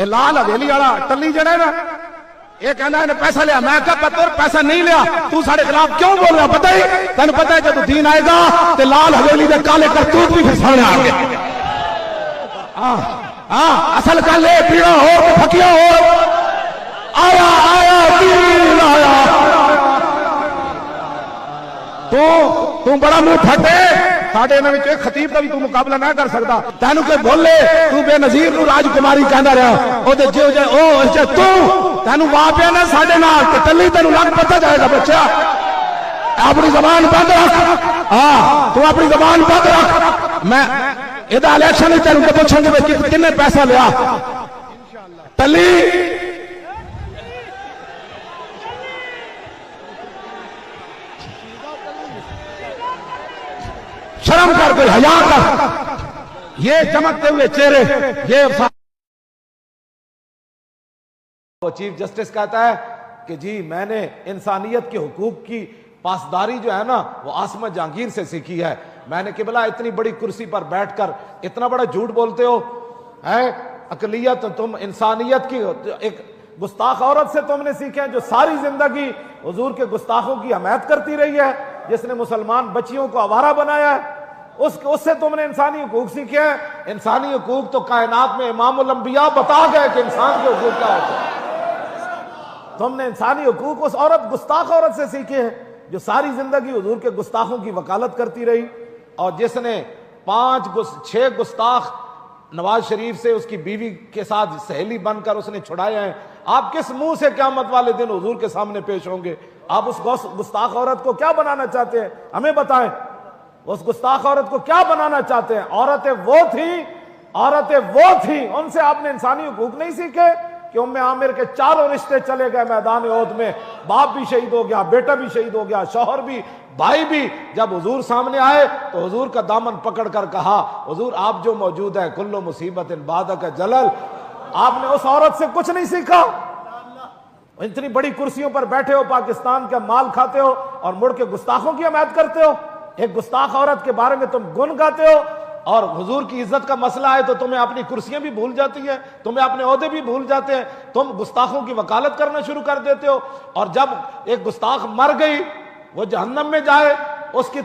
اے لال حویلی والا ٹلی جڑا ہے نا، یہ کہنا ہے پیسہ لیا، میں کہا پتر پیسہ نہیں لیا، تو ساڑے خلاف کیوں بول رہا؟ پتہ ہی تینوں پتہ ہے جب دین آئے گا تے لال حویلی دے کالے کرتوت بھی پھر سامنے آ گئے۔ اصل گل ہے پیڑا ہو کہ پھکیا ہو، آیا آیا دین آیا۔ تو بڑا منہ پھٹے، ساڑھے انہوں نے خطیب کا بھی تو مقابلہ نہ کر سکتا، تینوں کوئی بولے تو بے نظیر نو راج کماری کہندا رہا، او دے جو جے او اچھا تو تینوں واہ پیا نا ساڑھے نال تے ٹلی تینوں لگ پتہ جائے گا بچہ۔ اپنی زبان بند رکھ، تو اپنی زبان بند رکھ۔ میں ادا الیکشن تینوں کو پوچھیں گے کتنے پیسہ لیا ٹلی؟ شرم کر کوئی حیا کر، یہ چمکتے ہوئے چہرے، یہ چیف جسٹس کہتا ہے کہ جی میں نے انسانیت کے حقوق کی پاسداری جو ہے نا وہ عاصمہ جہانگیر سے سیکھی ہے۔ میں نے قبلہ اتنی بڑی کرسی پر بیٹھ کر اتنا بڑا جھوٹ بولتے ہو، اقلیت تم انسانیت کی ایک گستاخ عورت سے تم نے سیکھے جو ساری زندگی حضور کے گستاخوں کی حمایت کرتی رہی ہے، جس نے مسلمان بچیوں کو آوارہ بنایا ہے، اس سے تم نے انسانی حقوق سیکھے ہیں۔ انسانی حقوق تو کائنات میں امام الانبیاء بتا گئے کہ انسان کے حقوق کیا ہوتے ہیں۔ تم نے انسانی حقوق اس عورت گستاخ عورت سے سیکھے ہیں جو ساری زندگی حضور کے گستاخوں کی وکالت کرتی رہی، اور جس نے 6 گستاخ نواز شریف سے اس کی بیوی کے ساتھ سہیلی بن کر اس نے چھڑائے ہیں۔ آپ کس منہ سے قیامت والے دن حضور کے سامنے پیش ہوں گے؟ آپ اس گستاخ عورت کو کیا بنانا چاہتے ہیں؟ ہمیں بتائیں، اس گستاخ عورت کو کیا بنانا چاہتے ہیں؟ عورتیں وہ تھیں، ان سے آپ نے انسانی حقوق نہیں سیکھے کہ ام عامر کے 4 رشتے چلے گئے میدان احد میں، باپ بھی شہید ہو گیا، بیٹا بھی شہید ہو گیا، شوہر بھی، بھائی بھی۔ جب حضور سامنے آئے تو حضور کا دامن پکڑ کر کہا حضور آپ جو موجود ہے کل مصیبت بعدک جلل۔ آپ نے اس عورت سے کچھ نہیں سیکھا، اتنی بڑی کرسیوں پر بیٹھے ہو، پاکستان کا مال کھاتے ہو اور مڑ کے گستاخوں کی حمایت کرتے ہو۔ ایک گستاخ عورت کے بارے میں تم گن گاتے ہو، اور حضور کی عزت کا مسئلہ ہے تو تمہیں اپنی کرسیاں بھی بھول جاتی ہیں، تمہیں اپنے عہدے بھی بھول جاتے ہیں، تم گستاخوں کی وکالت کرنا شروع کر دیتے ہو۔ اور جب ایک گستاخ مر گئی وہ جہنم میں جائے، اس کی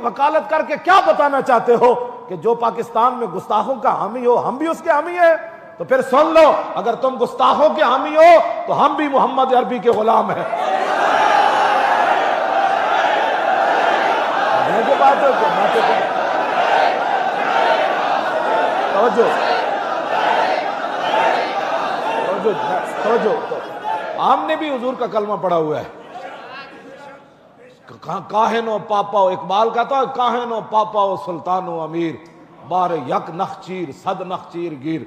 وکالت کر کے کیا بتانا چاہتے ہو کہ جو پاکستان میں گستاخوں کا حامی ہو ہم بھی اس کے حامی ہیں؟ تو پھر سن لو، اگر تم گستاخوں کے حامی ہو تو ہم بھی محمد عربی کے غلام ہیں۔ ہم نے بھی حضور کا کلمہ پڑھا ہوا ہے، کاہن و پاپا و اقبال کہتا ہے کاہن و پاپا و سلطان و امیر، بار یک نخچیر صد نخچیر گیر،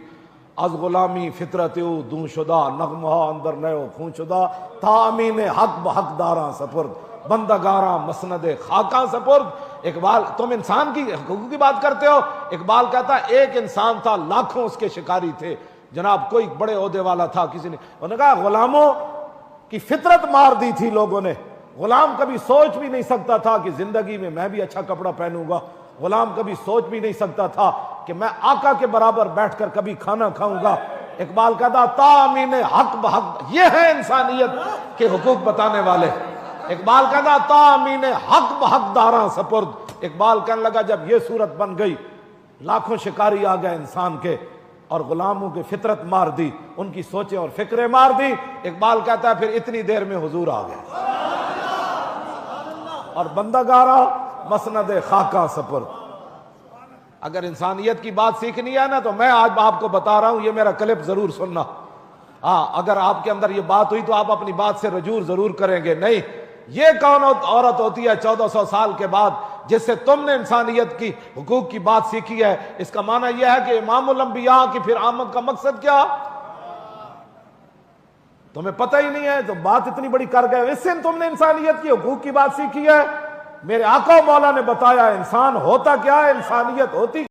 از غلامی فطرت او دون شدہ، نغمہ اندر نیو خون شدہ، تا امین حق بحق داراں سپرد، بندگاراں مسند خاکاں سپرد۔ اقبال، تم انسان کی حقوق کی بات کرتے ہو، اقبال کہتا ہے ایک انسان تھا لاکھوں اس کے شکاری تھے، جناب کوئی بڑے عہدے والا تھا، کسی نے انہوں نے کہا غلاموں کی فطرت مار دی تھی لوگوں نے۔ غلام کبھی سوچ بھی نہیں سکتا تھا کہ زندگی میں میں بھی اچھا کپڑا پہنوں گا، غلام کبھی سوچ بھی نہیں سکتا تھا کہ میں آقا کے برابر بیٹھ کر کبھی کھانا کھاؤں گا۔ اقبال کہتا تا امین حق بحق، یہ ہے انسانیت کے حقوق بتانے والے۔ اقبال کہتا تا امین حق بحق داراں سپرد۔ اقبال کہنے لگا جب یہ صورت بن گئی، لاکھوں شکاری آ گئے انسان کے اور غلاموں کی فطرت مار دی، ان کی سوچیں اور فکریں مار دی، اقبال کہتا ہے پھر اتنی دیر میں حضور آ گئے اور بندہ گارا مسند خاکاں سپرد۔ اگر انسانیت کی بات سیکھنی ہے نا تو میں آج آپ کو بتا رہا ہوں، یہ میرا کلپ ضرور سننا۔ اگر آپ کے اندر یہ بات ہوئی تو آپ اپنی بات سے رجوع ضرور کریں گے۔ نہیں، یہ کون عورت ہوتی ہے 1400 سال کے بعد جس سے تم نے انسانیت کی حقوق کی بات سیکھی ہے؟ اس کا معنی یہ ہے کہ امام الانبیاء کی پھر آمد کا مقصد کیا تمہیں پتہ ہی نہیں ہے، تو بات اتنی بڑی کر گئے، اس سے تم نے انسانیت کی حقوق کی بات سیکھی ہے؟ میرے آقا و مولا نے بتایا انسان ہوتا کیا ہے، انسانیت ہوتی